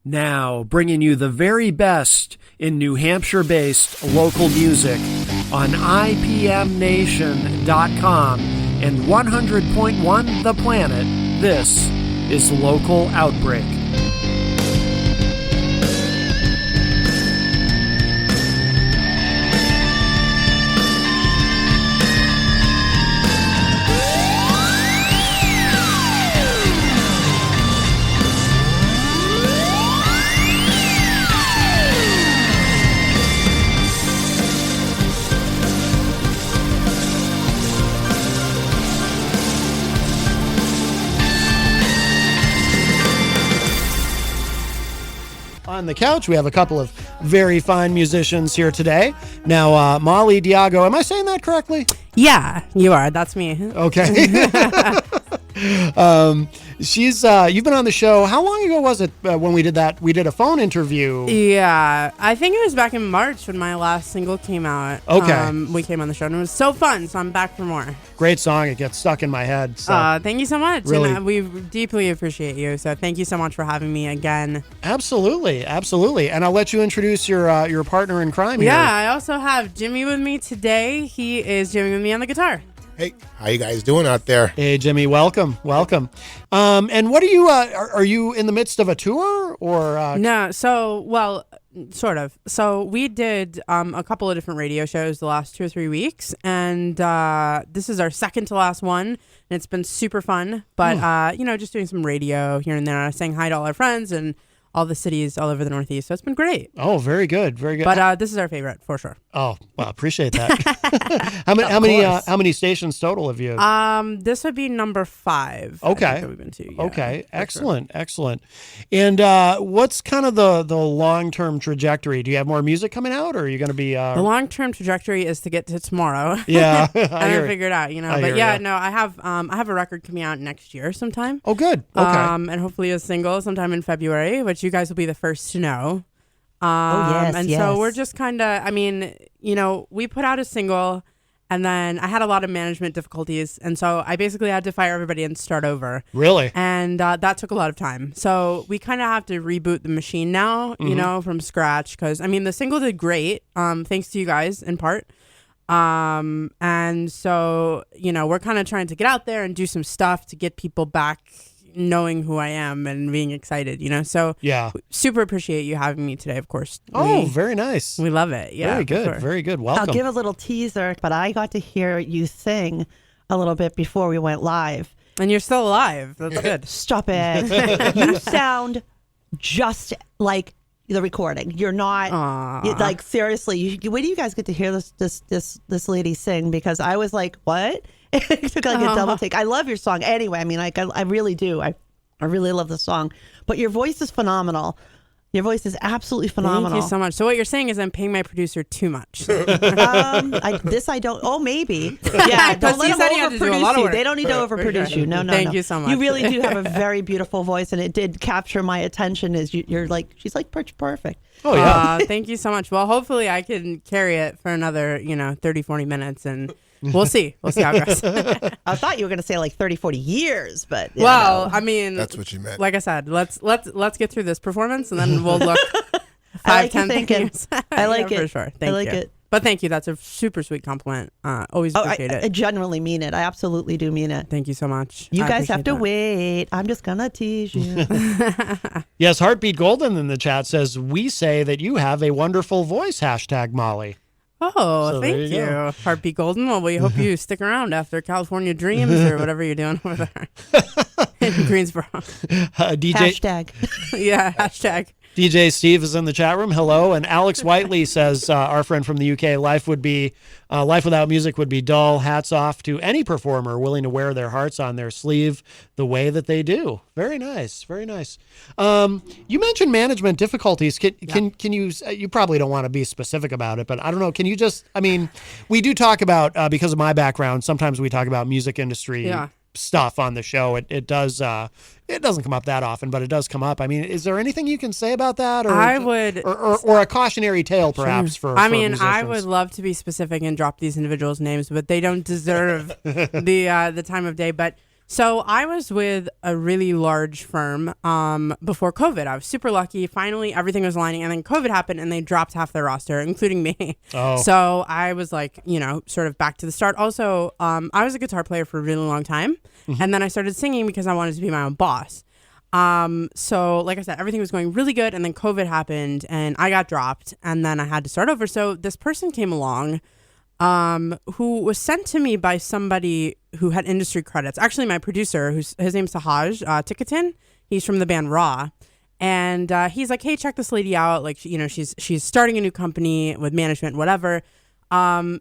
Now, bringing you the very best in New Hampshire-based local music on IPMNation.com and 100.1 The Planet, this is Local Outbreak. On the couch, we have a couple of very fine musicians here today. Now, Molly Diago, am I saying that correctly? Yeah, you are. That's me. Okay. You've been on the show. How long ago was it when we did that? We did a phone interview. Yeah, I think it was back in March when my last single came out. Okay. We came on the show and it was so fun, so I'm back for more. Great song. It gets stuck in my head. So. Thank you so much. Really. And we deeply appreciate you. So thank you so much for having me again. Absolutely. Absolutely. And I'll let you introduce your partner in crime here. Yeah, I also have Jimmy with me today. He is jamming with me on the guitar. Hey, how you guys doing out there? Hey, Jimmy, welcome. And what are you, are you in the midst of a tour or? No, well, sort of. So we did a couple of different radio shows the last 2 or 3 weeks, and this is our second to last one, and it's been super fun. But, just doing some radio here and there, saying hi to all our friends and all the cities all over the Northeast. So it's been great. Oh, very good. Very good. But this is our favorite for sure. Oh, well, appreciate that. How many stations total have you? This would be number 5. Okay. I think that we've been to. Yeah, okay. Excellent. Sure. Excellent. And what's kind of the long-term trajectory? Do you have more music coming out, or are you going to be? The long-term trajectory is to get to tomorrow. Yeah. and then figure it out, But yeah, no, I have a record coming out next year sometime. Oh, good. Okay. And hopefully a single sometime in February, which you guys will be the first to know. So we're just kind of, we put out a single and then I had a lot of management difficulties. And so I basically had to fire everybody and start over. Really? And that took a lot of time. So we kind of have to reboot the machine now, from scratch. Because, the single did great, thanks to you guys in part. And so, we're kind of trying to get out there and do some stuff to get people back knowing who I am and being excited, So yeah, super appreciate you having me today, of course. Oh, very nice. We love it. Yeah. Very good. Sure. Very good. Welcome. I'll give a little teaser, but I got to hear you sing a little bit before we went live. And you're still alive. That's good. Stop it. You sound just like the recording. You're not like seriously. When do you guys get to hear this lady sing? Because I was like, what? It took like a double take. I love your song. Anyway, I really do. I really love the song. But your voice is phenomenal. Your voice is absolutely phenomenal. Thank you so much. So what you're saying is I'm paying my producer too much. I don't. Oh, maybe. Yeah, don't let them overproduce you. They don't need to overproduce you. No. Thank you so much. You really do have a very beautiful voice, and it did capture my attention. You're like, she's like perfect. Oh yeah. Thank you so much. Well, hopefully I can carry it for another 30, 40 minutes and. We'll see. We'll see how it goes. I thought you were going to say like 30, 40 years, but that's what you meant. Like I said, let's get through this performance and then we'll look 5, 10 years. I like it for sure. Thank you. But thank you. That's a super sweet compliment. Always appreciate it. I genuinely mean it. I absolutely do mean it. Thank you so much. You guys have to wait. I'm just going to tease you. Yes, Heartbeat Golden in the chat says, we say that you have a wonderful voice, #Molly. Oh, so thank you. Heartbeat Golden. Well, we hope you stick around after California Dreams or whatever you're doing over there in Greensboro. Hashtag. Yeah, hashtag. DJ Steve is in the chat room. Hello. And Alex Whiteley says, our friend from the UK, life without music would be dull. Hats off to any performer willing to wear their hearts on their sleeve the way that they do. Very nice. Very nice. You mentioned management difficulties. Can you probably don't want to be specific about it, but I don't know. Can you just, we do talk about, because of my background, sometimes we talk about music industry stuff on the show. It doesn't come up that often, but it does come up. Is there anything you can say about that, or a cautionary tale, perhaps? For musicians? I would love to be specific and drop these individuals' names, but they don't deserve the time of day. But So I was with a really large firm before COVID. I was super lucky. Finally, everything was aligning, and then COVID happened, and they dropped half their roster, including me. Oh. So I was like, sort of back to the start. Also, I was a guitar player for a really long time, and then I started singing because I wanted to be my own boss. So like I said, everything was going really good, and then COVID happened, and I got dropped, and then I had to start over. So this person came along who was sent to me by somebody who had industry credits. Actually, my producer, his name's Sahaj Tikatin. He's from the band Raw. And he's like, hey, check this lady out. Like, she's starting a new company with management, whatever.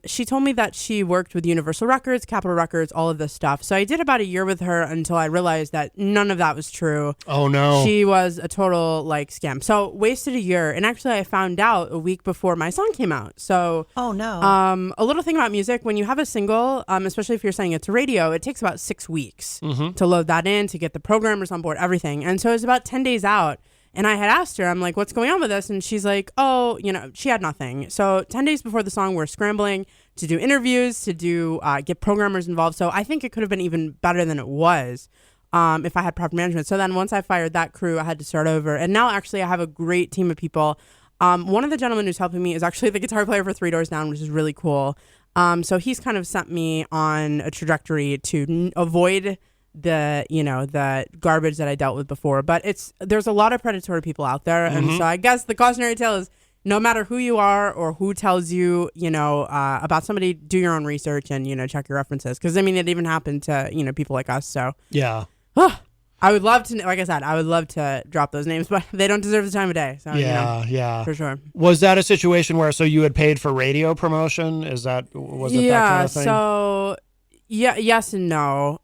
She told me that she worked with Universal Records, Capitol Records, all of this stuff. So I did about a year with her until I realized that none of that was true. Oh, no. She was a total scam. So wasted a year. And actually I found out a week before my song came out. So oh no. A little thing about music, when you have a single, especially if you're sending it to radio, it takes about 6 weeks to load that in, to get the programmers on board, everything. And so it was about 10 days out. And I had asked her, I'm like, what's going on with this? And she's like, oh, she had nothing. So 10 days before the song, we're scrambling to do interviews, to do get programmers involved. So I think it could have been even better than it was if I had proper management. So then once I fired that crew, I had to start over. And now actually I have a great team of people. One of the gentlemen who's helping me is actually the guitar player for Three Doors Down, which is really cool. So he's kind of sent me on a trajectory to avoid the garbage that I dealt with before. But there's a lot of predatory people out there. And so I guess the cautionary tale is no matter who you are or who tells you, about somebody, do your own research and, check your references. Because, it even happened to, people like us. So, yeah. I would love to, like I said, I would love to drop those names, but they don't deserve the time of day. So, yeah. For sure. Was that a situation where, so you had paid for radio promotion? Was it that kind of thing? So... Yeah, yes and no.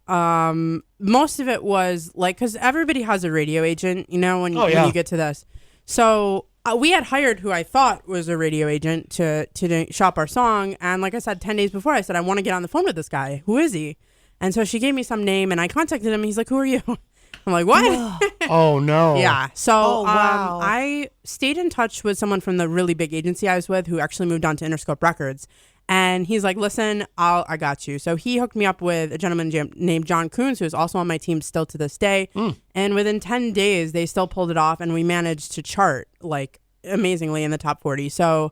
Most of it was because everybody has a radio agent, when you get to this. So we had hired who I thought was a radio agent to shop our song. And like I said, 10 days before, I said, I want to get on the phone with this guy. Who is he? And so she gave me some name and I contacted him. He's like, who are you? I'm like, what? Oh, no. Yeah. So wow. I stayed in touch with someone from the really big agency I was with who actually moved on to Interscope Records. And he's like, listen, I got you. So he hooked me up with a gentleman named John Coons, who is also on my team still to this day. And within 10 days, they still pulled it off. And we managed to chart amazingly in the top 40. So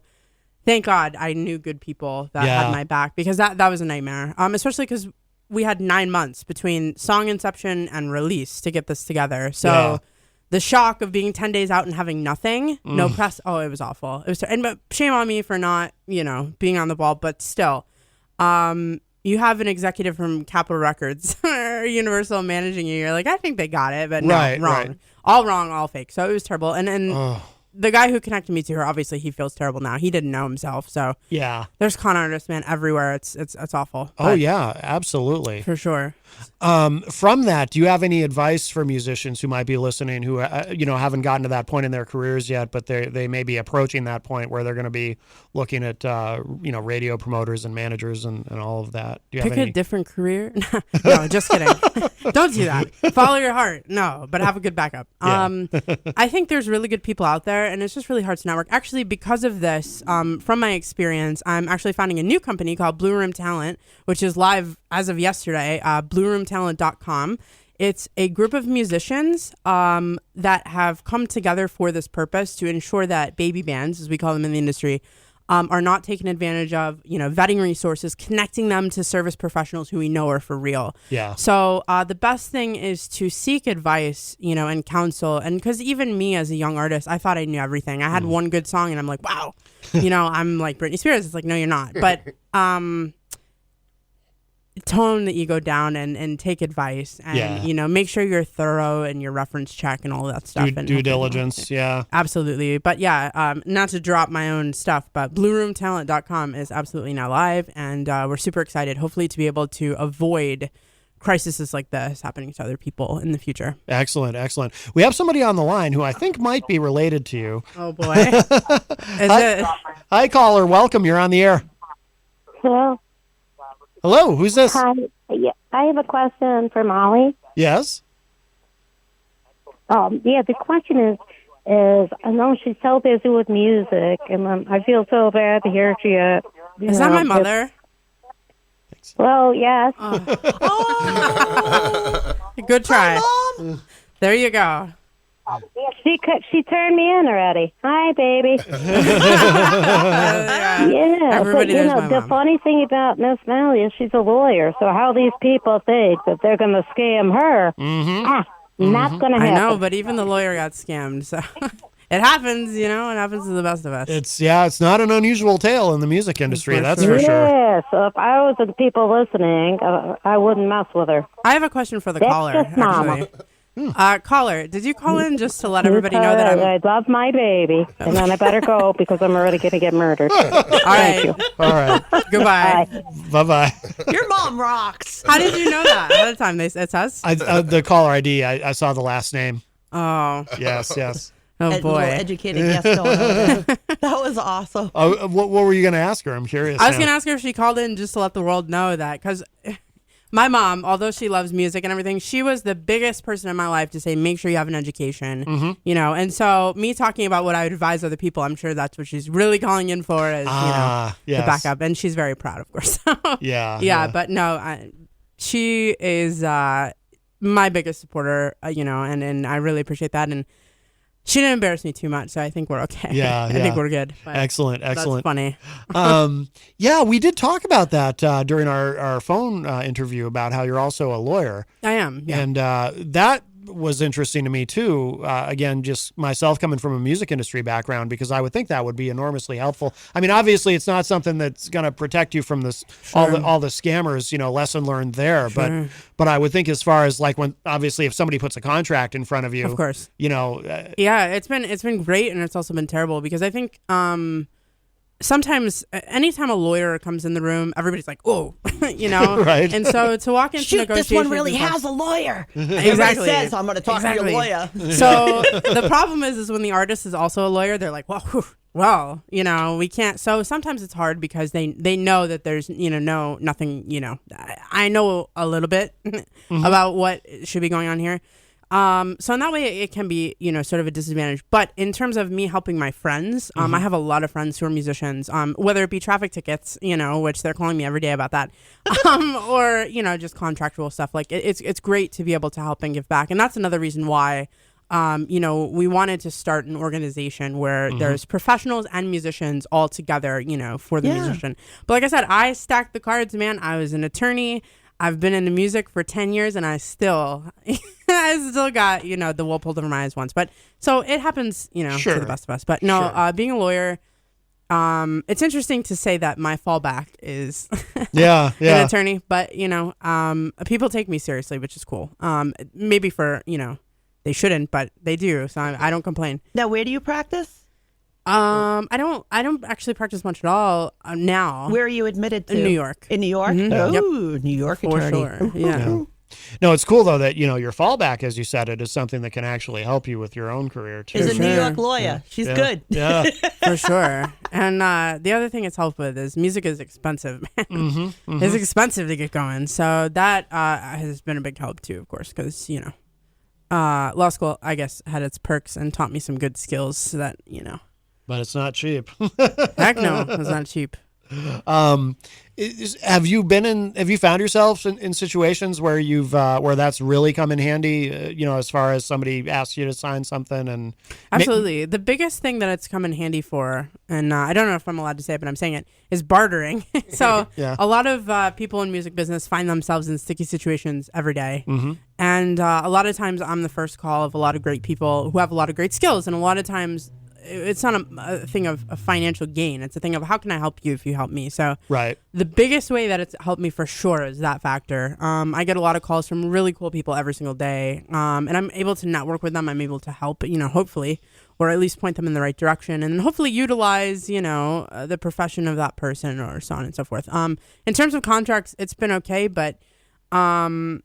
thank God I knew good people that had my back, because that was a nightmare. Especially because we had 9 months between song inception and release to get this together. So the shock of being 10 days out and having nothing, no press. Oh, it was awful. It was, but shame on me for not, being on the ball. But still, you have an executive from Capitol Records or Universal managing you. You're like, I think they got it, but no, wrong. Right. All wrong, all fake. So it was terrible. And the guy who connected me to her, obviously he feels terrible now. He didn't know himself. So there's con artists, man, everywhere. It's awful. Oh yeah, absolutely. For sure. From that, do you have any advice for musicians who might be listening who, haven't gotten to that point in their careers yet, but they may be approaching that point where they're going to be looking at, radio promoters and managers and all of that? Do you Pick have any? A different career? No, just kidding. Don't do that. Follow your heart. No, but have a good backup. I think there's really good people out there, and it's just really hard to network. Actually, because of this, from my experience, I'm actually founding a new company called Blue Room Talent, which is live as of yesterday, blueroomtalent.com. It's a group of musicians that have come together for this purpose to ensure that baby bands, as we call them in the industry, are not taken advantage of, vetting resources, connecting them to service professionals who we know are for real. Yeah. So the best thing is to seek advice, and counsel. And because even me as a young artist, I thought I knew everything. I had one good song and I'm like, wow, I'm like Britney Spears. It's like, no, you're not. But tone the ego down and take advice and make sure you're thorough in your reference check and all that stuff. Due diligence. Yeah, absolutely. But not to drop my own stuff, but blueroomtalent.com is absolutely now live, and we're super excited hopefully to be able to avoid crises like this happening to other people in the future. Excellent. We have somebody on the line who I think might be related to you. Oh boy. Hi caller, welcome, you're on the air. Hello, who's this? Hi. Yeah, I have a question for Molly. Yes. The question is I know she's so busy with music, and I feel so bad to hear she. Is that my mother? asked. Well, yes. Good try. Hi, Mom. There you go. She turned me in already. Hi, baby. Yeah, Everybody but, knows my the mom. funny thing about Miss Mally is she's a lawyer, so how these people think that they're going to scam her, not going to happen. I know, but even the lawyer got scammed, so it happens, it happens to the best of us. It's not an unusual tale in the music industry, For that's sure. for sure. Yeah, so if I was the people listening, I wouldn't mess with her. I have a question for the That's caller, just mama. actually. Caller, did you call in just to let everybody know that I'm... I love my baby, and then I better go because I'm already going to get murdered. All right. All right. Goodbye. Bye-bye. Your mom rocks. How did you know that ahead of time? It says? The caller ID, I saw the last name. Oh. Yes. Oh, A boy. little educated guess going on there. That was awesome. What were you going to ask her? I'm curious. I was now. going to ask her if she called in just to let the world know that, because my mom, although she loves music and everything, she was the biggest person in my life to say, make sure you have an education, and so me talking about what I would advise other people, I'm sure that's what she's really calling in for, is, yes. the backup. And she's very proud, of course. Yeah. But no, she is my biggest supporter, and I really appreciate that. And she didn't embarrass me too much, so I think we're okay. Yeah, I think we're good. But Excellent. That's funny. Yeah, we did talk about that during our phone interview about how you're also a lawyer. I am. Yeah. And that was interesting to me too. Again, just myself coming from a music industry background, because I would think that would be enormously helpful. I mean, obviously it's not something that's going to protect you from this, all the scammers, lesson learned there. Sure. But I would think as far as like when, obviously if somebody puts a contract in front of you, Of course. Yeah, it's been great, and it's also been terrible, because I think sometimes anytime a lawyer comes in the room, everybody's like, oh, Right. And so to walk into Shoot, negotiations, this one really is like- has a lawyer. Exactly. Everybody says, I'm going to talk to your lawyer. So the problem is when the artist is also a lawyer, they're like, well, we can't. So sometimes it's hard because they know that there's, nothing, I know a little bit about what should be going on here. So in that way it can be, sort of a disadvantage. But in terms of me helping my friends, I have a lot of friends who are musicians, whether it be traffic tickets, which they're calling me every day about that, or, just contractual stuff. Like it's great to be able to help and give back. And that's another reason why, we wanted to start an organization where there's professionals and musicians all together, for the musician. But like I said, I stacked the cards, man. I was an attorney. I've been into music for 10 years and I still got, the wool pulled over my eyes once. But so it happens, Sure. to the best of us. But no, being a lawyer, it's interesting to say that my fallback is yeah. an attorney. But, people take me seriously, which is cool. Maybe for, they shouldn't, but they do. So I don't complain. Now, where do you practice? I don't actually practice much at all now. Where are you admitted to? In New York. In New York? Oh, New York For attorney. sure. Yeah. No, it's cool though that your fallback, as you said, it is something that can actually help you with your own career too. Is a New Sure. York lawyer. She's Yeah. good. Yeah. For sure. And the other thing it's helped with is music is expensive, man. It's expensive to get going. So that has been a big help too, of course, because, law school, I guess, had its perks and taught me some good skills so that, But it's not cheap. Heck no, it's not cheap. Have you found yourself in situations where where that's really come in handy, as far as somebody asks you to sign something? And Absolutely. The biggest thing that it's come in handy for, and I don't know if I'm allowed to say it, but I'm saying it, is bartering. So Yeah. a lot of people in music business find themselves in sticky situations every day. And a lot of times I'm the first call of a lot of great people who have a lot of great skills. And a lot of times it's not a thing of a financial gain. It's a thing of how can I help you if you help me? So right. the biggest way that it's helped me for sure is that factor. I get a lot of calls from really cool people every single day. And I'm able to network with them. I'm able to help, hopefully, or at least point them in the right direction and then hopefully utilize, the profession of that person or so on and so forth. In terms of contracts, it's been okay, but law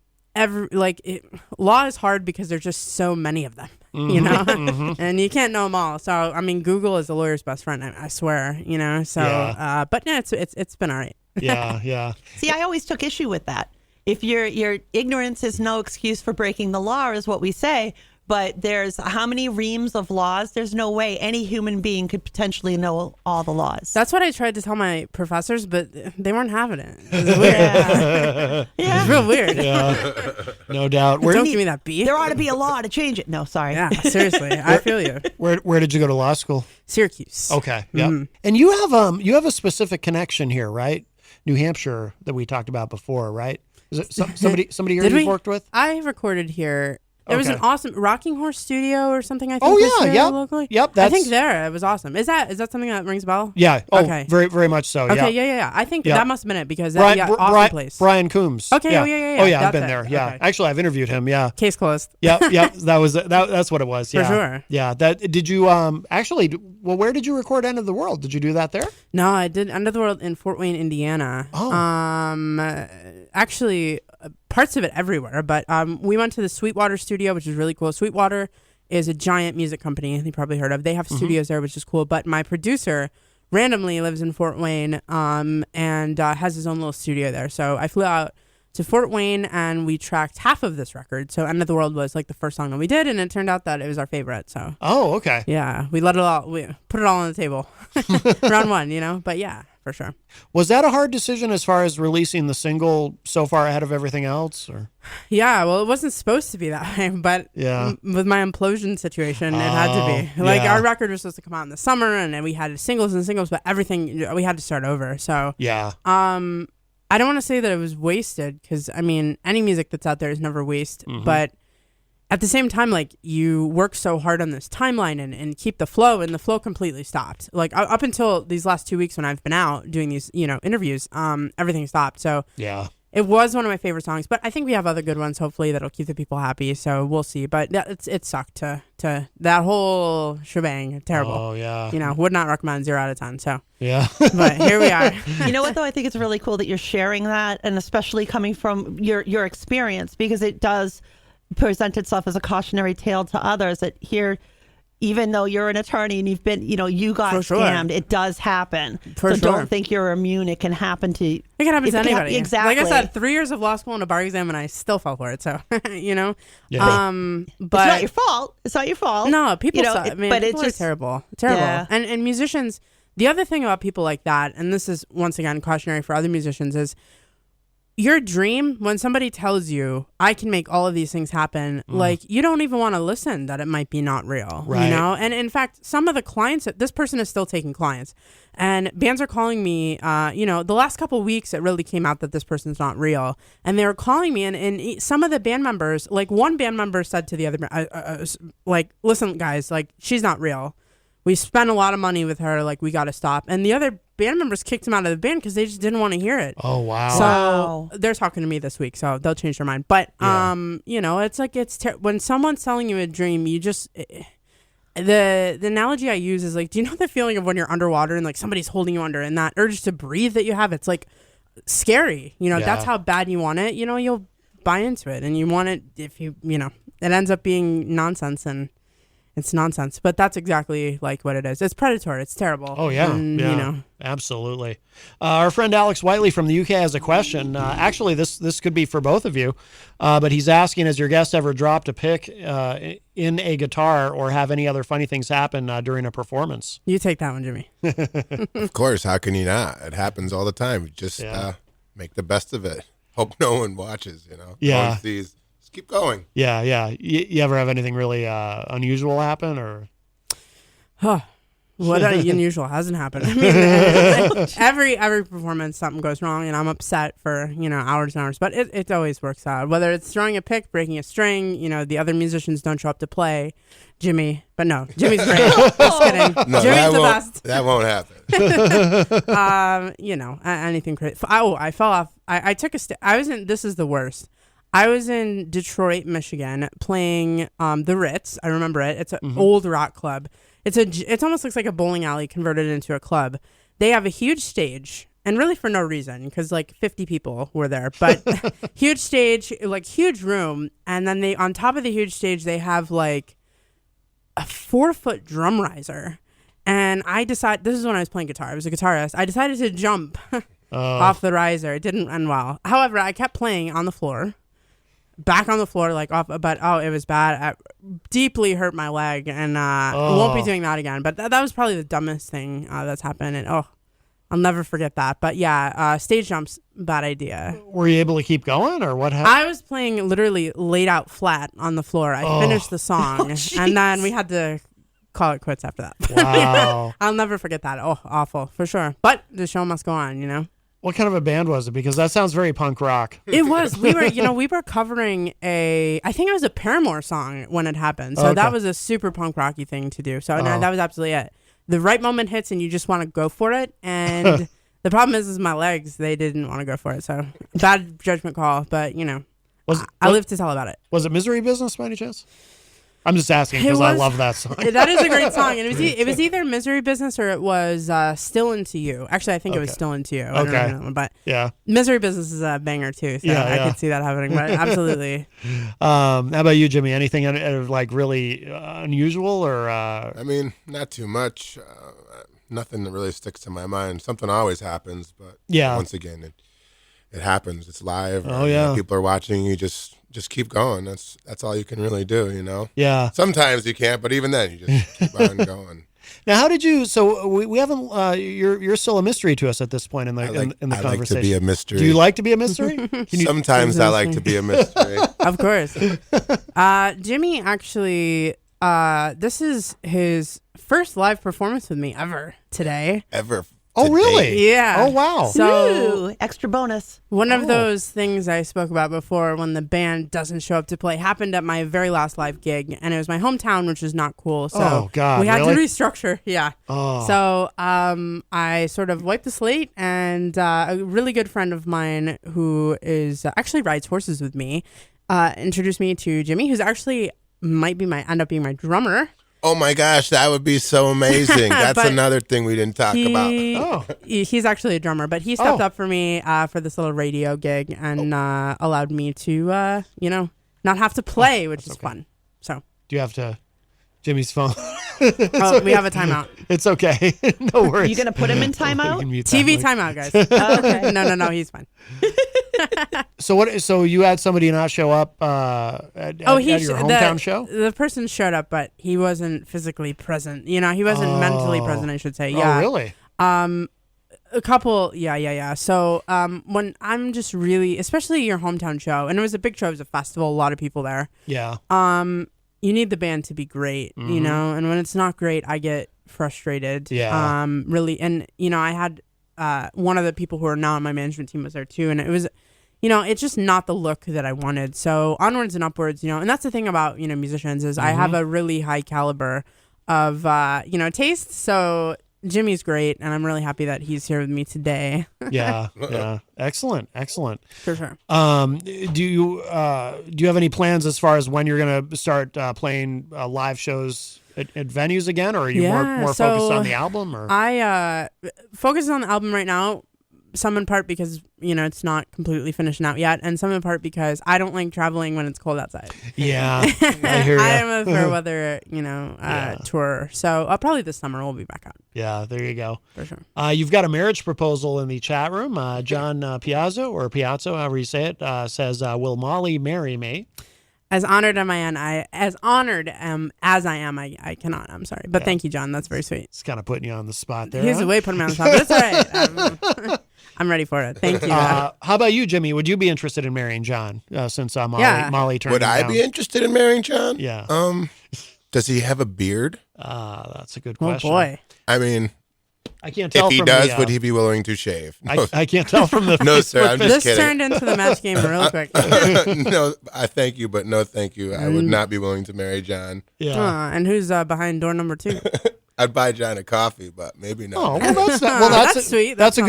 is hard because there's just so many of them. And you can't know them all. So I mean, Google is a lawyer's best friend. I swear. So Yeah. but no, it's been all right. Yeah. See, I always took issue with that. If your ignorance is no excuse for breaking the law, is what we say. but there's how many reams of laws? There's no way any human being could potentially know all the laws. That's what I tried to tell my professors, but they weren't having it. It was weird. It's real weird. Yeah, no doubt. Don't give me that beat. There ought to be a law to change it. No, sorry. Yeah, seriously. I feel you. Where did you go to law school? Syracuse. Okay. Yeah. And you have a specific connection here, right? New Hampshire that we talked about before, right? Is it somebody here you've worked with? I recorded here. There was Okay. an awesome Rocking Horse Studio or something. I think. Oh, was yeah, here yep. locally. Yep, I think there it was awesome. Is that something that rings a bell? Yeah. Oh, Okay. very, very much so. Okay. Yeah. Yeah. I think Yeah. that must have been it because that awesome Brian, place. Brian Coombs. Okay, Yeah. oh, yeah. Oh, yeah. I've That's been it. there. Yeah. Okay. Actually, I've interviewed him. Yeah. Case closed. Yep. That's what it was. Yeah. sure. Yeah. Did you actually? Well, where did you record End of the World? Did you do that there? No, I did End of the World in Fort Wayne, Indiana. Oh. Actually, parts of it everywhere, but we went to the Sweetwater studio, which is really cool. Sweetwater is a giant music company you probably heard of. They have studios there, which is cool. But my producer randomly lives in Fort Wayne and has his own little studio there. So I flew out to Fort Wayne and we tracked half of this record. So End of the World was like the first song that we did, and it turned out that it was our favorite. So Oh, okay. yeah, we put it all on the table. Round one, but yeah, for sure. Was that a hard decision as far as releasing the single so far ahead of everything else? Or Yeah, well, it wasn't supposed to be that way, but Yeah. with my implosion situation, it had to be. Like, yeah. our record was supposed to come out in the summer, and then we had singles, but everything, we had to start over. So, yeah. I don't want to say that it was wasted, because, I mean, any music that's out there is never waste, but at the same time, like, you work so hard on this timeline and keep the flow, and the flow completely stopped. Like, up until these last 2 weeks when I've been out doing these, interviews, everything stopped. So Yeah. it was one of my favorite songs, but I think we have other good ones, hopefully, that'll keep the people happy. So we'll see. But it sucked to that whole shebang. Terrible. Oh, yeah. Would not recommend 0 out of 10. So, Yeah. but here we are. You know what, though? I think it's really cool that you're sharing that, and especially coming from your experience, because it does present itself as a cautionary tale to others that here, even though you're an attorney and you've been, you got For sure. scammed, it does happen. For so sure. don't think you're immune. It can happen to It can happen to anybody. Exactly. Like I said, 3 years of law school and a bar exam, and I still fell for it. So, Yeah. But it's not your fault. It's not your fault. No, people suck. but People it's are just terrible. Yeah. And musicians, the other thing about people like that, and this is once again cautionary for other musicians, is your dream, when somebody tells you, I can make all of these things happen, like, you don't even want to listen that it might be not real, Right. And in fact, some of the clients, this person is still taking clients, and bands are calling me, the last couple of weeks, it really came out that this person's not real, and they were calling me, and some of the band members, like, one band member said to the other, listen, guys, like, she's not real. We spent a lot of money with her, like, we got to stop. And the other band members kicked him out of the band because they just didn't want to hear it. Oh, wow. So Wow. they're talking to me this week, so they'll change their mind. But, it's like, when someone's telling you a dream, you just, the analogy I use is like, do you know the feeling of when you're underwater and like somebody's holding you under, and that urge to breathe that you have? It's like scary. That's how bad you want it. You'll buy into it, and you want it if it ends up being nonsense, and it's nonsense, but that's exactly like what it is. It's predatory. It's terrible. Oh, yeah. And, Yeah. Absolutely. Our friend Alex Whiteley from the UK has a question. Actually, this could be for both of you, but he's asking, has your guest ever dropped a pick in a guitar or have any other funny things happen during a performance? You take that one, Jimmy. Of course, how can you not? It happens all the time. Just make the best of it. Hope no one watches, Yeah. No one sees. Just keep going. Yeah. You ever have anything really unusual happen, or? What unusual hasn't happened? I mean, every performance, something goes wrong, and I'm upset for hours and hours. But it always works out. Whether it's throwing a pick, breaking a string, the other musicians don't show up to play. Jimmy, but no, Jimmy's great. Just kidding. No, Jimmy's the best. That won't happen. Anything crazy. I fell off. I took a step. This is the worst. I was in Detroit, Michigan, playing the Ritz. I remember it. It's an old rock club. It almost looks like a bowling alley converted into a club. They have a huge stage, and really for no reason, because like 50 people were there. But huge stage, like huge room, and then on top of the huge stage, they have like a 4-foot drum riser. And I decided, this is when I was playing guitar. I was a guitarist. I decided to jump off the riser. It didn't end well. However, I kept playing on the floor. back on the floor, like off. But it was bad. I deeply hurt my leg, and I won't be doing that again. But that was probably the dumbest thing that's happened. And I'll never forget that. But yeah, stage jumps, bad idea. Were you able to keep going, or what happened? I was playing literally laid out flat on the floor. I finished the song, and then we had to call it quits after that. Wow. I'll never forget that. Awful, for sure. But the show must go on, you know? What kind of a band was it? Because that sounds very punk rock. It was. We were covering I think it was a Paramore song when it happened. So that was a super punk rocky thing to do. So no, that was absolutely it. The right moment hits and you just want to go for it. And the problem is my legs, they didn't want to go for it. So bad judgment call, but I live to tell about it. Was it Misery Business by any chance? I'm just asking because I love that song. That is a great song. And it was either Misery Business or it was Still Into You. Actually, I think it was Still Into You. I don't know, but yeah, Misery Business is a banger too. So I could see that happening. But absolutely. How about you, Jimmy? Anything like really unusual or? I mean, not too much. Nothing that really sticks to my mind. Something always happens, but once again, it happens. It's live. People are watching you. Just keep going. That's all you can really do, you know? Yeah. Sometimes you can't, but even then you just keep on going. Now, how did you, so we haven't, you're still a mystery to us at this point in the conversation. I like to be a mystery. Do you like to be a mystery? Sometimes I like to be a mystery. Of course. Jimmy actually, this is his first live performance with me ever today. Ever. Oh, really? Yeah. Oh, wow. So, extra bonus. One of those things I spoke about before when the band doesn't show up to play happened at my very last live gig, and it was my hometown, which is not cool. So we had to restructure. Yeah. Oh. So I sort of wiped the slate, and a really good friend of mine who is actually rides horses with me introduced me to Jimmy, who's actually end up being my drummer. Oh my gosh, that would be so amazing. That's another thing we didn't talk about. He's actually a drummer, but he stepped up for me for this little radio gig and allowed me to, not have to play, which is fun. So, do you have to, Jimmy's phone? We have a timeout. It's okay. No worries. You going to put him in timeout? TV timeout, guys. Okay. No, he's fine. So you had somebody not show up at your hometown show? The person showed up, but he wasn't physically present. He wasn't mentally present, I should say. Yeah. Oh, really? A couple, yeah. So when I'm just really, especially your hometown show, and it was a big show, it was a festival, a lot of people there. Yeah. You need the band to be great, and when it's not great, I get frustrated. Yeah. Really, and I had one of the people who are now on my management team was there too, and it was, it's just not the look that I wanted. So onwards and upwards, and that's the thing about musicians is I have a really high caliber of taste. So Jimmy's great, and I'm really happy that he's here with me today. Yeah. Excellent. For sure. Do you have any plans as far as when you're going to start playing live shows at venues again, or are you more focused on the album? Or I focus on the album right now. Some in part because, it's not completely finished out yet, and some in part because I don't like traveling when it's cold outside. Yeah, I hear you. I am a fair weather, tour. So probably this summer we'll be back out. Yeah, there you go. For sure. You've got a marriage proposal in the chat room. John Piazzo, however you say it, says, will Molly marry me? As honored as I am, I cannot. I'm sorry. But thank you, John. That's very sweet. It's kind of putting you on the spot there. He's a way putting me on the spot, but it's all right. I'm ready for it. Thank you. How about you, Jimmy? Would you be interested in marrying John since Molly turned Would I down? be interested in marrying John? Yeah. Does he have a beard? That's a good question. Oh, boy. I mean, I can't tell if he from does, the, would he be willing to shave? No, I can't tell from the no, sir. I'm just this kidding. turned into the match game real quick. No, I thank you, but no, thank you. I would not be willing to marry John. Yeah. And who's behind door number 2? I'd buy John a coffee, but maybe not. Oh, well, that's sweet. That's a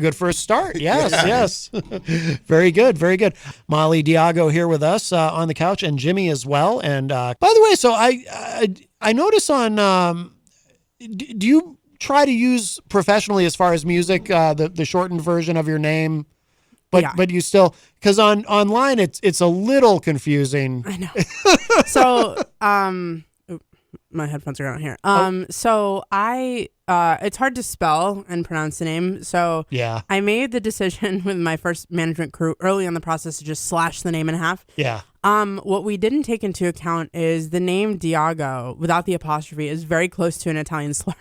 good first start. Yes. Very good. Molly Diago here with us on the couch, and Jimmy as well. And by the way, so I notice on do you try to use professionally as far as music the shortened version of your name, but you still, because online it's a little confusing. I know. So my headphones are out here. So I, it's hard to spell and pronounce the name. So yeah, I made the decision with my first management crew early in the process to just slash the name in half. Yeah. What we didn't take into account is the name Diago without the apostrophe is very close to an Italian slur.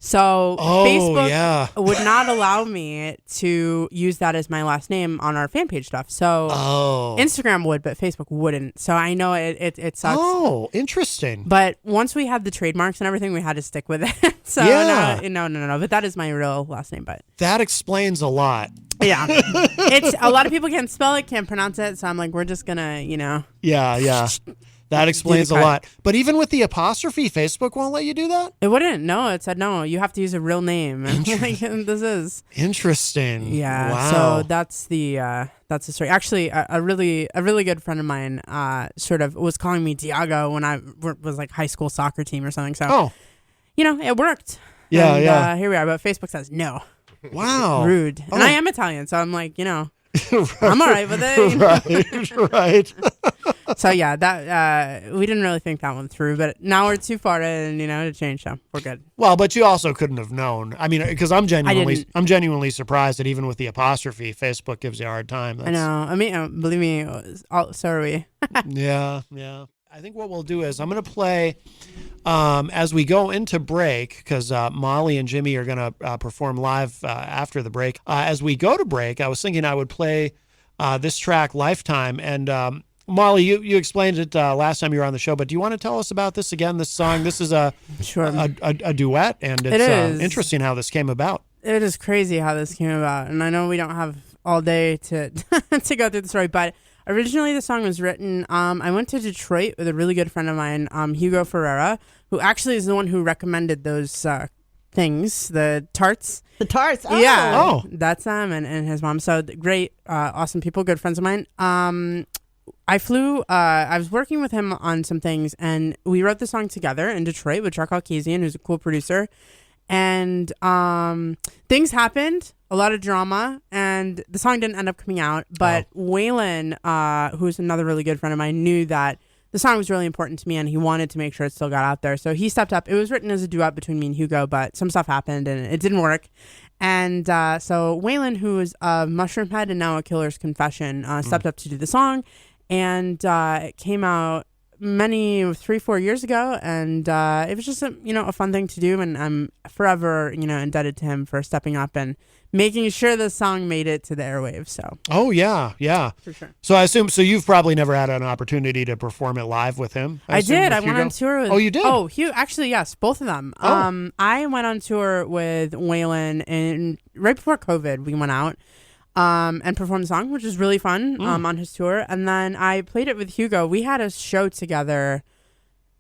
So Facebook would not allow me to use that as my last name on our fan page stuff. So Instagram would, but Facebook wouldn't. So I know it sucks. Oh, interesting. But once we had the trademarks and everything, we had to stick with it. So no. But that is my real last name. But that explains a lot. Yeah. It's a lot of people can't spell it, can't pronounce it. So I'm like, we're just gonna, Yeah. That explains a lot. But even with the apostrophe, Facebook won't let you do that? It wouldn't. No, it said no. You have to use a real name. This is interesting. Yeah. Wow. So that's the story. Actually, a really good friend of mine sort of was calling me Diago when I was like high school soccer team or something. So it worked. Yeah, and, here we are. But Facebook says no. Wow. Rude. And I am Italian, so I'm like, I'm all right with it. Right. So yeah, that we didn't really think that one through, but now we're too far in, to change. So we're good. Well, but you also couldn't have known. I mean, because I'm genuinely surprised that even with the apostrophe, Facebook gives you a hard time. I know. I mean, believe me, so are we. Yeah. I think what we'll do is I'm going to play as we go into break, because Molly and Jimmy are going to perform live after the break. As we go to break, I was thinking I would play this track, Lifetime. And Molly, you explained it last time you were on the show, but do you want to tell us about this again, this song? This is a duet, and it's interesting how this came about. It is crazy how this came about. And I know we don't have all day to to go through the story, but originally the song was written, I went to Detroit with a really good friend of mine, Hugo Ferreira, who actually is the one who recommended those things, the tarts. The tarts? Oh. Yeah. Oh. That's them and his mom. So great, awesome people, good friends of mine. I flew, I was working with him on some things, and we wrote the song together in Detroit with Chuck Alkazian, who's a cool producer. And things happened, a lot of drama, and the song didn't end up coming out. But Waylon, who's another really good friend of mine, knew that the song was really important to me, and he wanted to make sure it still got out there. So he stepped up. It was written as a duet between me and Hugo, but some stuff happened, and it didn't work. And so Waylon, who is a Mushroom Head and now a Killer's Confession, stepped up to do the song. And it came out 3-4 years ago, and it was just a fun thing to do, and I'm forever indebted to him for stepping up and making sure the song made it to the airwaves. So for sure. So I assume you've probably never had an opportunity to perform it live with him. I did. I went on tour with. Oh, you did? Oh, Hugh. Actually, yes, both of them. I went on tour with Waylon, and right before COVID, we went out. And performed the song, which was really fun on his tour. And then I played it with Hugo. We had a show together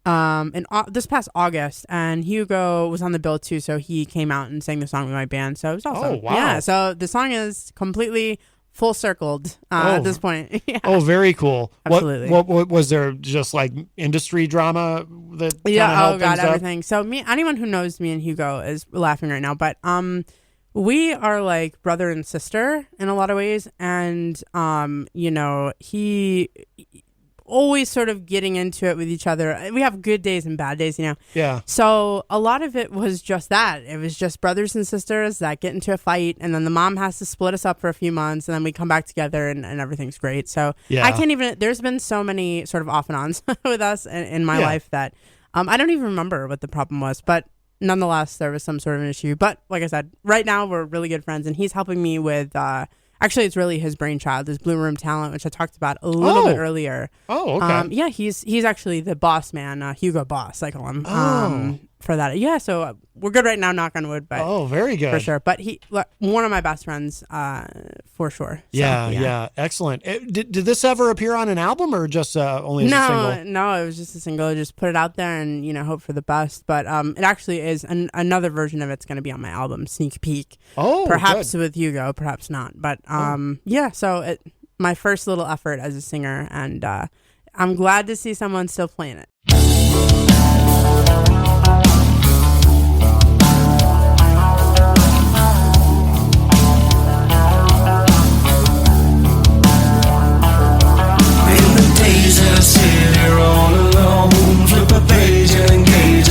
in this past August, and Hugo was on the bill too, so he came out and sang the song with my band. So it was awesome. Oh, wow. Yeah, so the song is completely full circled at this point. Yeah. Oh, very cool. Absolutely. What was there, just like industry drama that helped things everything. up? So anyone who knows me and Hugo is laughing right now, but we are like brother and sister in a lot of ways, and he always sort of getting into it with each other. We have good days and bad days, Yeah. So a lot of it was just that. It was just brothers and sisters that get into a fight, and then the mom has to split us up for a few months, and then we come back together, and everything's great. So I can't even. There's been so many sort of off and ons with us in my life that I don't even remember what the problem was, but. Nonetheless, there was some sort of an issue. But like I said, right now we're really good friends, and he's helping me with, actually it's really his brainchild, his Blue Room Talent, which I talked about a little bit earlier. Oh, okay. Yeah, he's actually the boss man, Hugo Boss, I call him, for that. Yeah, so we're good right now, knock on wood. But very good. For sure. But one of my best friends, for sure. So, yeah. Excellent. Did this ever appear on an album, or just only as a single? No, it was just a single. I just put it out there and, hope for the best. But it actually is another version of it's going to be on my album, Sneak Peek. Oh, perhaps good. With Hugo, perhaps not. But so my first little effort as a singer, and I'm glad to see someone still playing it. Sit here all alone, flip a page and engage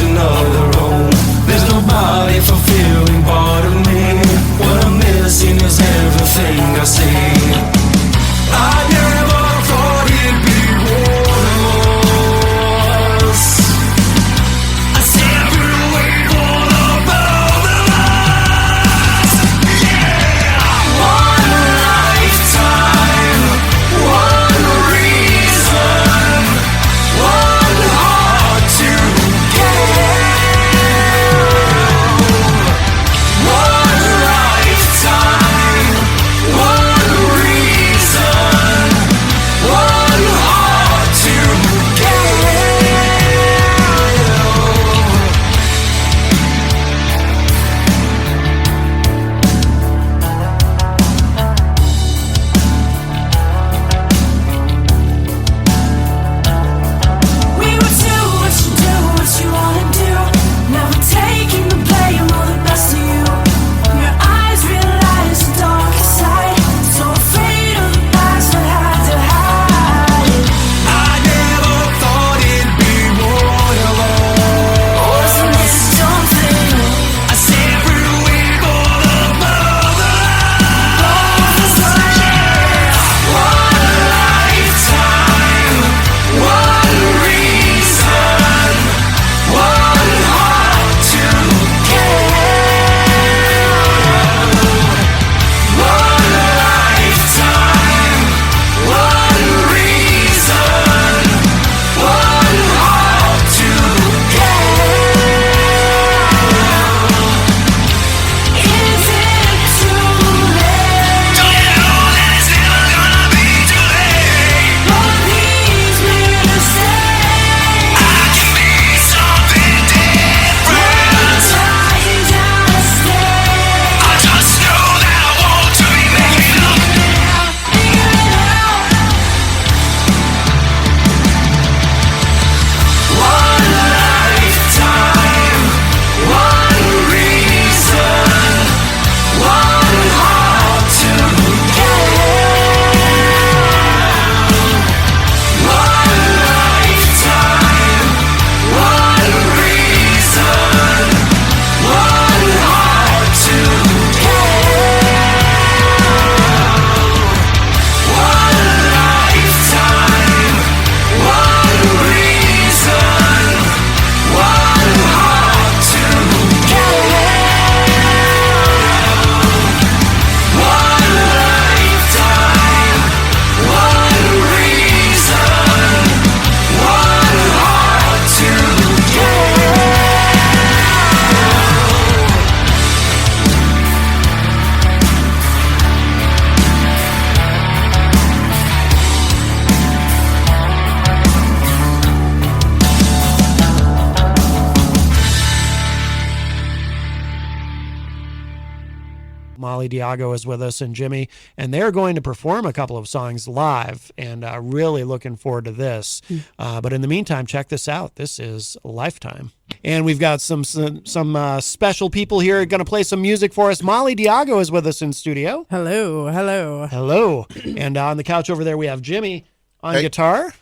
Molly Diago is with us and Jimmy, and they're going to perform a couple of songs live, and really looking forward to this. But in the meantime, check this out. This is Lifetime. And we've got some special people here going to play some music for us. Molly Diago is with us in studio. Hello. And on the couch over there, we have Jimmy on guitar.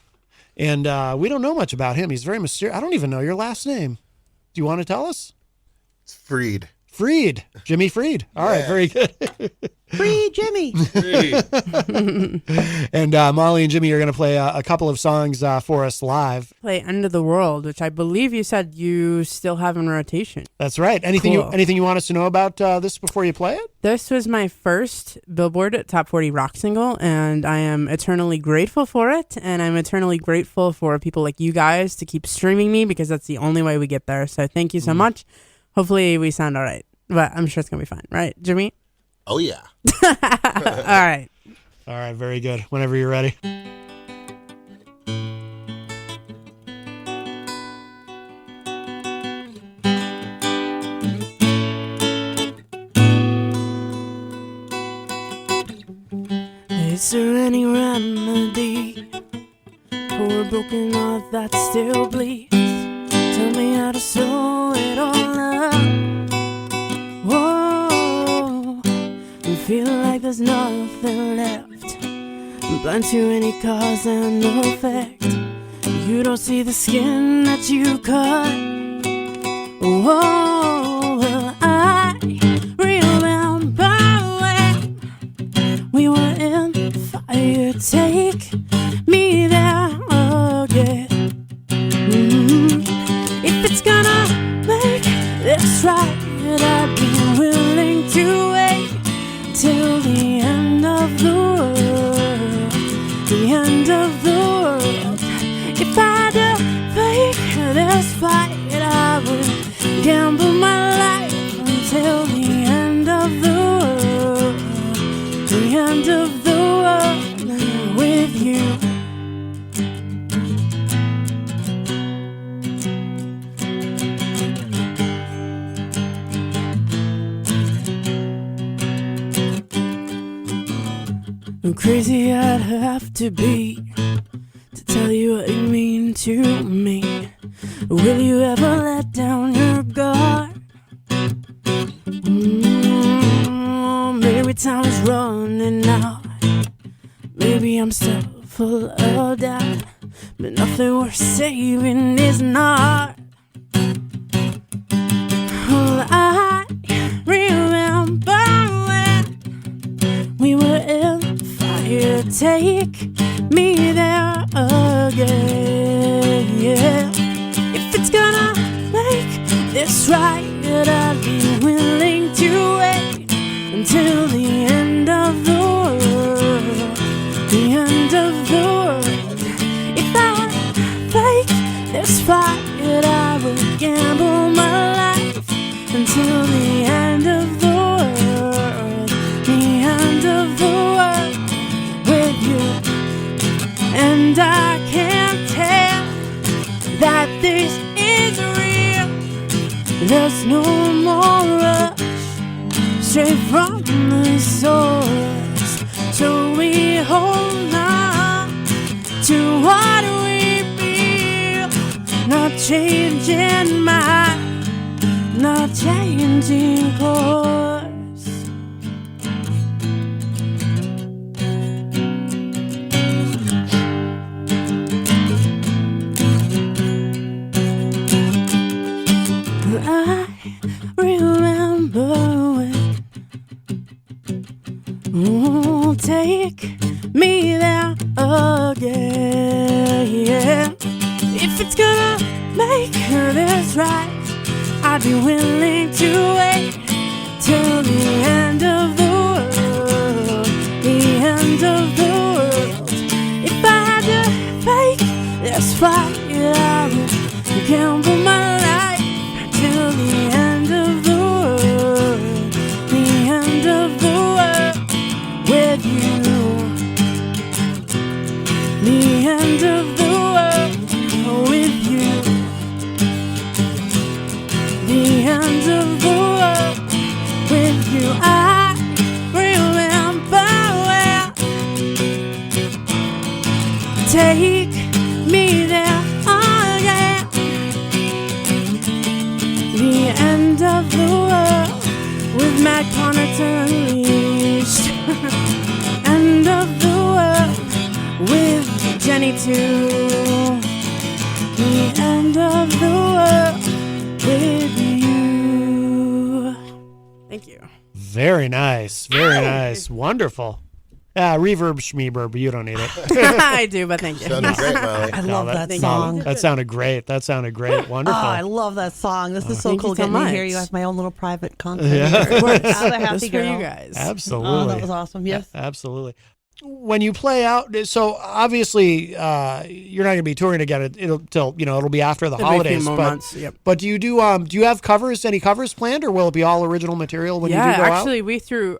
And we don't know much about him. He's very mysterious. I don't even know your last name. Do you want to tell us? It's Freed. Jimmy Freed. All right, very good. Free Jimmy. And Molly and Jimmy are going to play a couple of songs for us live. Play End of the World, which I believe you said you still have in rotation. That's right. Anything you want us to know about this before you play it? This was my first Billboard Top 40 rock single, and I am eternally grateful for it, and I'm eternally grateful for people like you guys to keep streaming me, because that's the only way we get there. So thank you so much. Hopefully we sound all right, but I'm sure it's going to be fine. Right, Jimmy? Oh, yeah. All right, very good. Whenever you're ready. Is there any remedy for a broken heart that still bleeds? Tell me how to sew it all up. Whoa, I feel like there's nothing left. I'm blind to any cause and effect. You don't see the skin that you cut. Whoa, well, I remember when we were in fire. Take me there again. If it's gonna make this right, I'd be willing to wait till the end of the world. The end of the world. If I had to fake this fight, I would gamble my life until the end of the world. The end of the world with you. I'm crazy I'd have to be to tell you what you mean to me. Will you ever let down your guard? Maybe time's running out. Maybe I'm still full of doubt, but nothing worth saving is not. Well, I remember when we were in fire. Take me there again. Yeah. If it's gonna make this right, I'd be willing to wait until the end of the world. The end of the world. If I fake this fight, I would gamble my life until the end of the world. The end of the world with you. And I can't tell that this is real. There's no more rush, straight from the source. So we hold on to what we feel. Not changing mind, not changing course. I remember when. Oh, take me there again. Yeah. If it's gonna make this right, I'd be willing to wait till the end of the world. The end of the world. If I had to fake this fight, I would gamble my life till the end of the world. The end of the world with you. The end of the world with you. The end of the world with you. I 22. The end of the world with you. Thank you. Very nice. Very nice. Wonderful. Reverb, schmeberb, you don't need it. I do, but thank you. Sounded great, Molly. I love that song. That sounded great. Wonderful. I love that song. This is so Thank cool you so getting to much. hear you have my own little private concert. Yeah. Of course. I'm a happy Just for girl. you guys. Absolutely. Oh, that was awesome. Yes. Absolutely. When you play out, so obviously you're not going to be touring again it'll be after the It'll be a few holidays. more months, yep. But do you have any covers planned, or will it be all original material when you do go actually,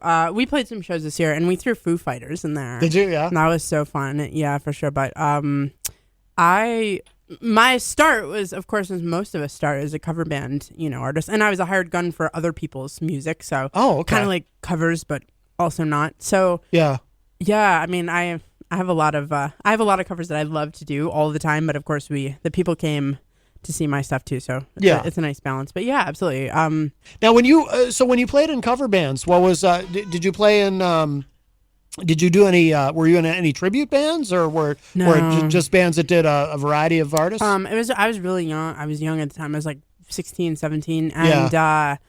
out? we played some shows this year, and we threw Foo Fighters in there. Did you? Yeah. And that was so fun. Yeah, for sure. But my start was, of course, as most of us start, as a cover band, artist, and I was a hired gun for other people's music. So kind of like covers, but also not. So yeah. Yeah, I mean, I have a lot of covers that I love to do all the time, but of course the people came to see my stuff too, so it's a nice balance. But yeah, absolutely. Now, when you played in cover bands, what was did you play in? Did you do any? Were you in any tribute bands, or were just bands that did a variety of artists? I was really young. I was young at the time. I was like 16, 17, and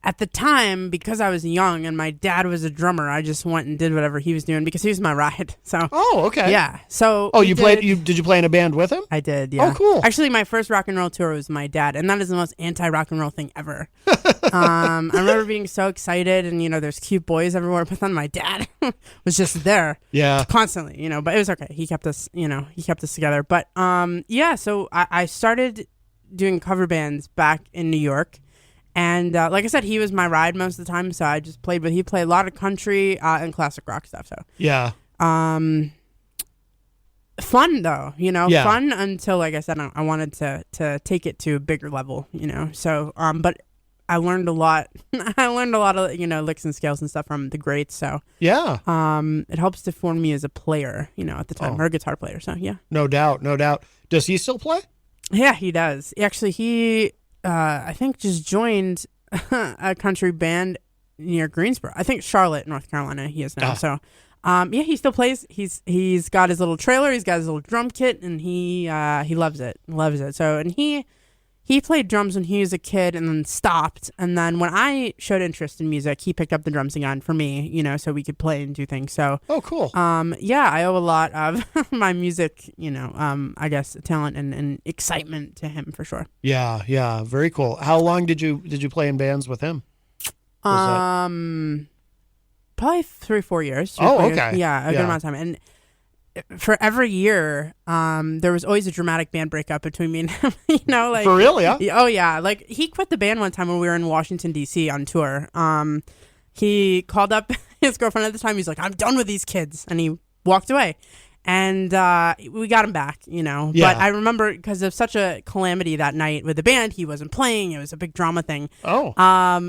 at the time, because I was young and my dad was a drummer, I just went and did whatever he was doing because he was my ride. So okay. Yeah. So did you play in a band with him? I did, yeah. Oh, cool. Actually, my first rock and roll tour was my dad, and that is the most anti-rock and roll thing ever. I remember being so excited, and there's cute boys everywhere, but then my dad was just there, constantly, but it was okay. He kept us together. But so I started doing cover bands back in New York. And like I said, he was my ride most of the time, so I just played. But he played a lot of country and classic rock stuff. So yeah, fun though, fun until, like I said, I wanted to take it to a bigger level, So, but I learned a lot. I learned a lot of licks and scales and stuff from the greats. So yeah, it helps to form me as a player, at the time, or a guitar player. So yeah, no doubt. Does he still play? Yeah, he does. Actually, he. I think just joined a country band near Greensboro. I think Charlotte, North Carolina. He is now. So, he still plays. He's got his little trailer. He's got his little drum kit, and he loves it. So, and he played drums when he was a kid, and then stopped. And then when I showed interest in music, he picked up the drums again for me. So we could play and do things. So, cool. I owe a lot of my music, I guess, talent and excitement to him for sure. Yeah, very cool. How long did you play in bands with him? Probably 3-4 years. Okay. Yeah, a good amount of time. And for every year, there was always a dramatic band breakup between me and him. Like for real, yeah. Oh yeah, like he quit the band one time when we were in Washington D.C. on tour. He called up his girlfriend at the time. He's like, "I'm done with these kids," and he walked away. And we got him back, Yeah. But I remember because of such a calamity that night with the band, he wasn't playing. It was a big drama thing. Oh.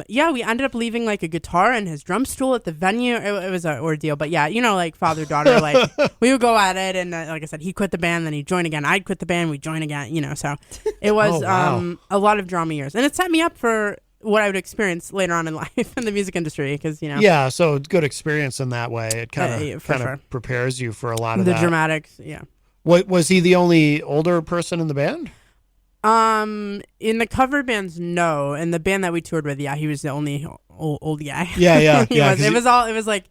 We ended up leaving like a guitar and his drum stool at the venue. It was an ordeal. But yeah, like father-daughter, like we would go at it. And like I said, he quit the band, then he'd join again. I'd quit the band, we'd join again, So it was a lot of drama years. And it set me up for what I would experience later on in life in the music industry, because Yeah, so it's good experience in that way. It kind of sure. prepares you for a lot of the that. dramatics. Yeah. What was he the only older person in the band? In the cover bands, no. In the band that we toured with, yeah, he was the only old guy. Yeah. It was like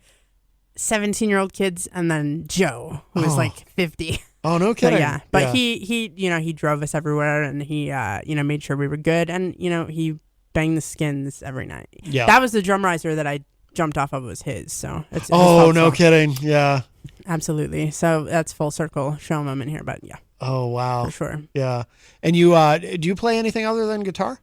17-year-old kids, and then Joe, who was like 50. Oh, no kidding. So, yeah, but he drove us everywhere, and he made sure we were good, and he bang the skins every night. Yeah, that was the drum riser that I jumped off of, was his. So it's no kidding. Yeah, absolutely. So that's full circle show moment here, but yeah. Oh wow, for sure. Yeah, and you do you play anything other than guitar?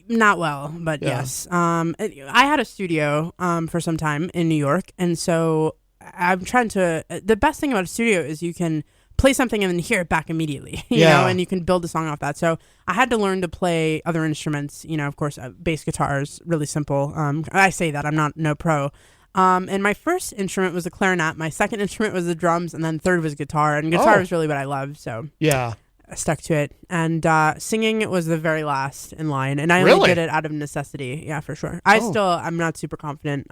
Not well, but yes. I had a studio for some time in New York, and so I'm trying to. The best thing about a studio is you can play something and then hear it back immediately, you know, and you can build a song off that. So I had to learn to play other instruments, of course, bass guitar is really simple. I say that, I'm no pro. And my first instrument was a clarinet. My second instrument was the drums, and then third was guitar. And guitar was really what I loved, so I stuck to it. And singing was the very last in line, and I only did it out of necessity. Yeah, for sure. I'm not super confident.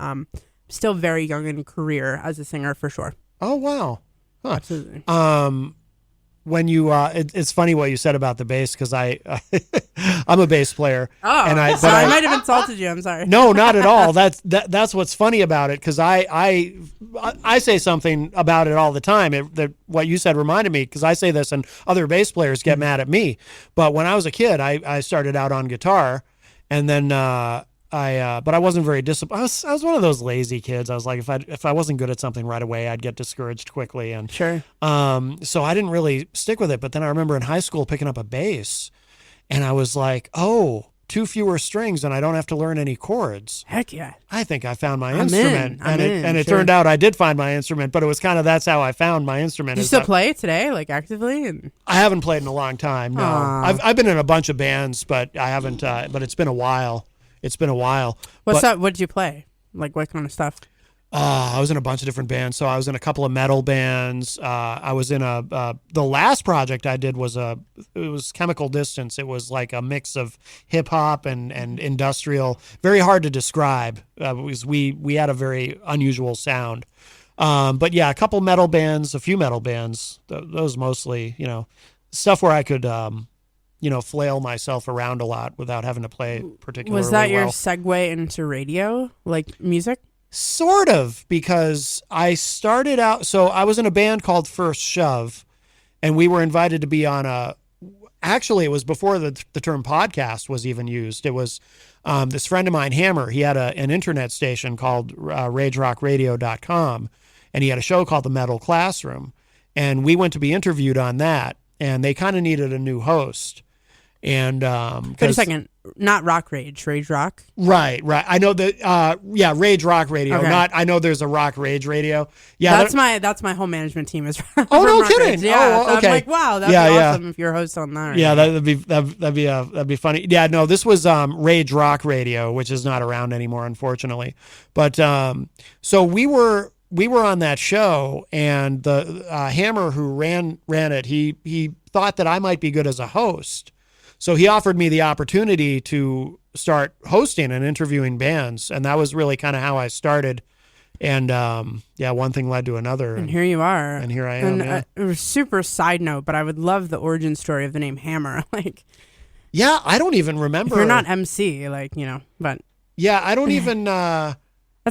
Still very young in career as a singer, for sure. Oh, wow. Huh. Absolutely. When you it's funny what you said about the bass, because I'm a bass player. Oh, and I might have insulted you. I'm sorry. No, not at all. That's what's funny about it, because I say something about it all the time. What you said reminded me, because I say this and other bass players get mad at me. But when I was a kid, I started out on guitar, and then but I wasn't very disciplined. I was one of those lazy kids. I was like, if I wasn't good at something right away, I'd get discouraged quickly. And sure. So I didn't really stick with it. But then I remember in high school picking up a bass, and I was like, oh, 2 fewer strings and I don't have to learn any chords. Heck yeah. I think I found my instrument. And it sure. turned out I did find my instrument, but it was kind of, that's how I found my instrument. Do you still play today, like actively? I haven't played in a long time. No, I've been in a bunch of bands, but I haven't. But it's been a while. What's up? What did you play? Like what kind of stuff? I was in a bunch of different bands. So I was in a couple of metal bands. I was in the last project I did was it was Chemical Distance. It was like a mix of hip hop and industrial. Very hard to describe. Because we had a very unusual sound. But yeah, a couple metal bands, a few metal bands. Those mostly, stuff where I could, flail myself around a lot without having to play particularly well. Was that your segue into radio, like music? Sort of, because I started out, so I was in a band called First Shove, and we were invited to be on actually it was before the term podcast was even used. It was this friend of mine, Hammer, he had an internet station called RageRockRadio.com, and he had a show called The Metal Classroom, and we went to be interviewed on that, and they kind of needed a new host. And wait a second, not Rock Rage Rock. Right. I know that. Rage Rock Radio. Okay. Not. I know there's a Rock Rage Radio. Yeah, that's my whole management team is. Oh no, kidding! Rage. Yeah, oh, okay. So I'm like, wow, that'd be awesome if you're a host on that. Yeah, that'd be funny. Yeah, no, this was Rage Rock Radio, which is not around anymore, unfortunately. But so we were on that show, and the Hammer who ran it, he thought that I might be good as a host. So he offered me the opportunity to start hosting and interviewing bands, and that was really kind of how I started. And one thing led to another. And here you are. And here I am. And a super side note, but I would love the origin story of the name Hammer. Yeah, I don't even remember. If you're not MC, but. Yeah, I don't even. That's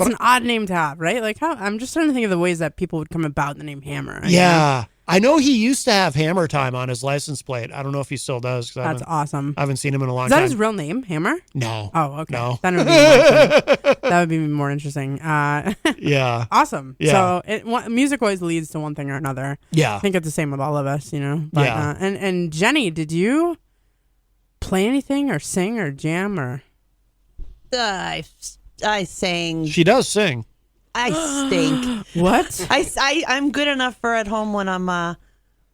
an odd name to have, right? Like how I'm just trying to think of the ways that people would come about the name Hammer. Yeah. I know he used to have Hammer Time on his license plate. I don't know if he still does. That's awesome. I haven't seen him in a long time. Is that time. his real name, Hammer? No. Oh, okay. No. That would be more interesting. Yeah. Awesome. Yeah. So music always leads to one thing or another. Yeah. I think it's the same with all of us, But, yeah. And Jenny, did you play anything or sing or jam or? I sang. She does sing. I stink. What? I'm good enough for at home when I'm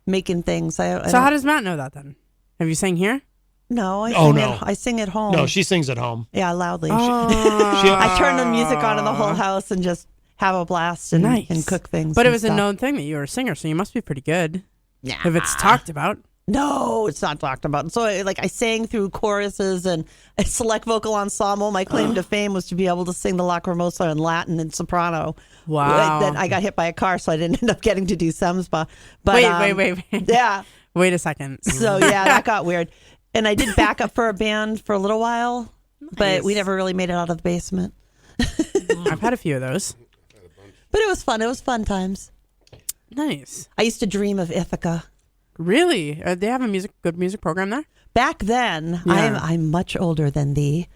making things. So how does Matt know that then? Have you sang here? No. I sing at home. No, she sings at home. Yeah, loudly. Oh. I turn the music on in the whole house and just have a blast and cook things. But it was stuff. a known thing that you were a singer, so you must be pretty good. Yeah. If it's talked about. No, it's not talked about. So I sang through choruses and a select vocal ensemble. My claim to fame was to be able to sing the Lacrimosa in Latin and soprano. Wow. Then I got hit by a car, so I didn't end up getting to do Semspa. But wait. Yeah. Wait a second. So yeah, that got weird. And I did backup for a band for a little while, but we never really made it out of the basement. I've had a few of those. But it was fun. It was fun times. Nice. I used to dream of Ithaca. Really? They have a good music program there? Back then, yeah. I'm much older than thee,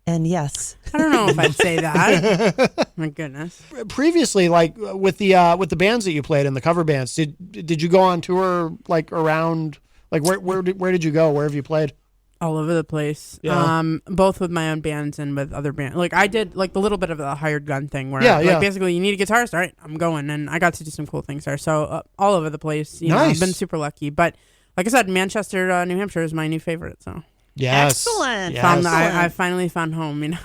and yes. I don't know if I'd say that. My goodness. Previously, like with the bands that you played in the cover bands, did you go on tour like around? Like where did you go? Where have you played? All over the place. Yeah. Both with my own bands and with other bands. Like I did like the little bit of the hired gun thing where basically you need a guitarist. All right, I'm going. And I got to do some cool things there. So all over the place. You know, I've been super lucky. But like I said, Manchester, New Hampshire is my new favorite. So yes. Excellent. Yes. I finally found home, No,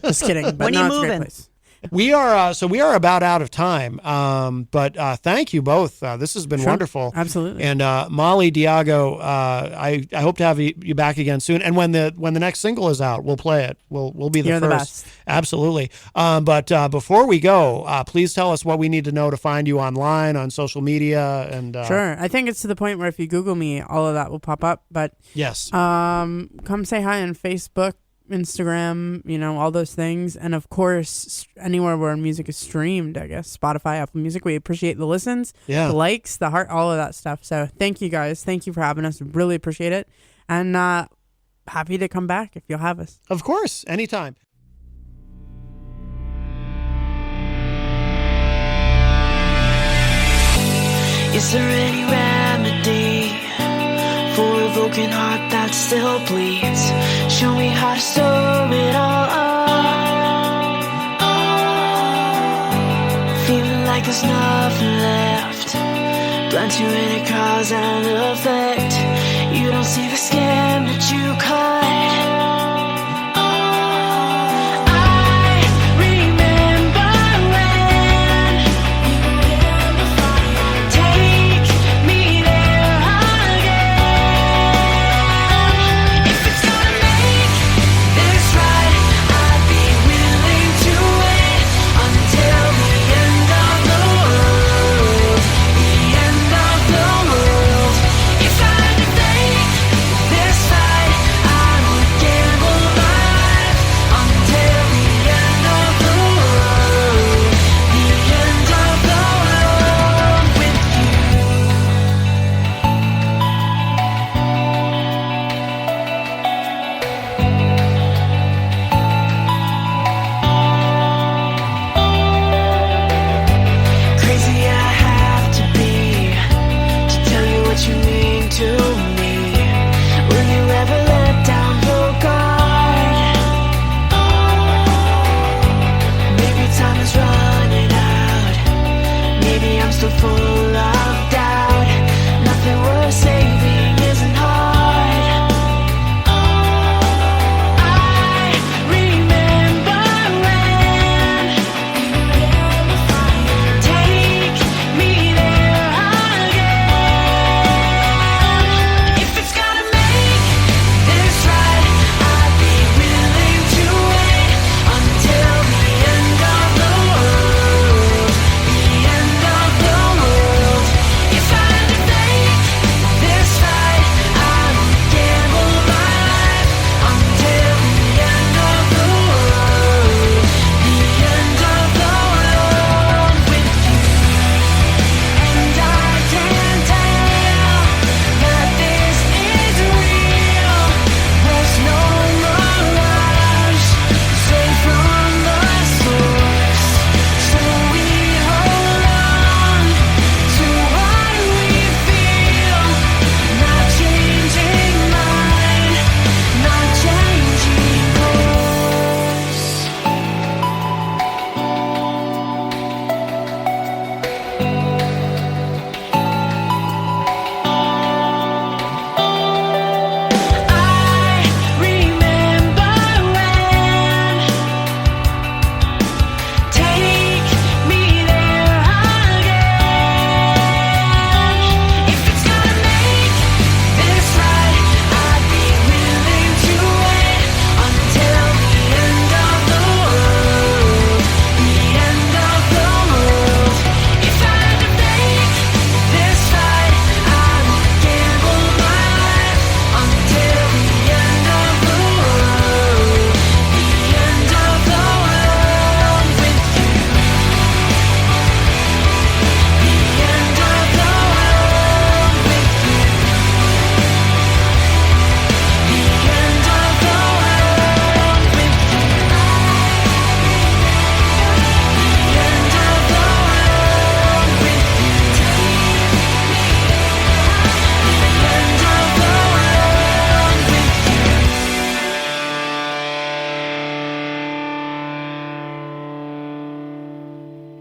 just kidding. But when are you moving? It's a great place. We are about out of time. But thank you both. This has been wonderful. Absolutely. And Molly, Diago, I hope to have you back again soon. And when the next single is out, we'll play it. We'll be the You're first. The best. Absolutely. But before we go, please tell us what we need to know to find you online, on social media, and sure. I think it's to the point where if you Google me, all of that will pop up. But yes, come say hi on Facebook, Instagram, all those things. And of course, anywhere where music is streamed, I guess, Spotify, Apple Music. We appreciate the listens, the likes, the heart, all of that stuff. So thank you guys. Thank you for having us. Really appreciate it. And happy to come back if you'll have us. Of course, anytime. Is there any remedy for a broken heart that still bleeds? Show me how to sew it all up. Feeling like there's nothing left. Blind to any cause and effect. You don't see the skin that you cut.